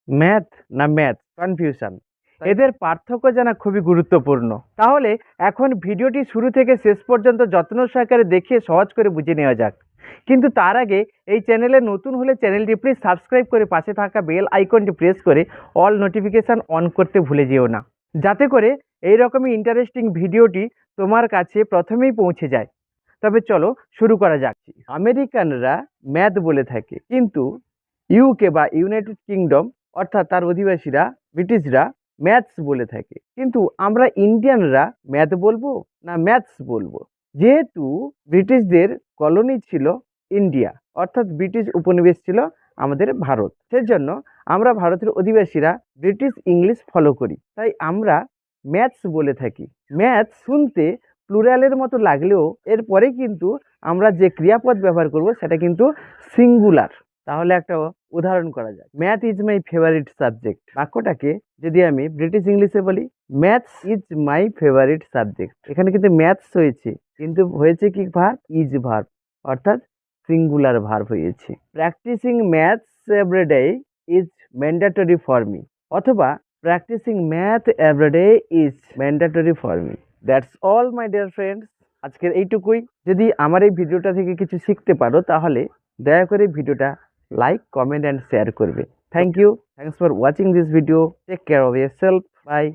Math না math confusion, এদের পার্থক্য জানা খুবই গুরুত্বপূর্ণ। তাহলে এখন ভিডিওটি শুরু থেকে শেষ পর্যন্ত যত্ন সহকারে দেখে সহজ করে বুঝে নেওয়া যাক। কিন্তু তার আগে এই চ্যানেলে নতুন হলে চ্যানেলটি প্লিজ সাবস্ক্রাইব করে পাশে থাকা বেল আইকনটি প্রেস করে অল নোটিফিকেশান অন করতে ভুলে যেও না, যাতে করে এই রকমই ইন্টারেস্টিং ভিডিওটি তোমার কাছে প্রথমেই পৌঁছে যায়। তবে চলো শুরু করা যাক। আমেরিকানরা ম্যাথ বলে থাকে, কিন্তু ইউকে বা ইউনাইটেড কিংডম অর্থাৎ তার অধিবাসীরা ব্রিটিশরা ম্যাথস বলে থাকে। কিন্তু আমরা ইন্ডিয়ানরা ম্যাথ বলবো না ম্যাথস বলবো? যেহেতু ব্রিটিশদের কলোনি ছিল ইন্ডিয়া, অর্থাৎ ব্রিটিশ উপনিবেশ ছিল আমাদের ভারত, সেজন্য আমরা ভারতের অধিবাসীরা ব্রিটিশ ইংলিশ ফলো করি, তাই আমরা ম্যাথস বলে থাকি। ম্যাথ শুনতে প্লুরালের মতো লাগলেও এরপরে কিন্তু আমরা যে ক্রিয়াপদ ব্যবহার করব সেটা কিন্তু সিঙ্গুলার। তাহলে একটা উদাহরণ করা যায়, math is my favourite subject. বাক্যটাকে যদি আমি ব্রিটিশ ইংলিশে বলি, maths is my favourite subject, এখানে কিন্তু ম্যাথস হয়েছে, কিন্তু হয়েছে কি ভার্ব? ইজ ভার্ব, অর্থাৎ সিঙ্গুলার ভার্ব হয়েছে। Practising maths everyday is mandatory for me, অথবা practising math everyday is mandatory for me. That's all my dear friends, আজকের এইটুকুই। যদি আমার এই ভিডিওটা থেকে কিছু শিখতে পারো তাহলে দয়া করে ভিডিওটা লাইক, কমেন্ট অ্যান্ড শেয়ার করবে। Thank you, thanks for watching this video. Take care of yourself, by.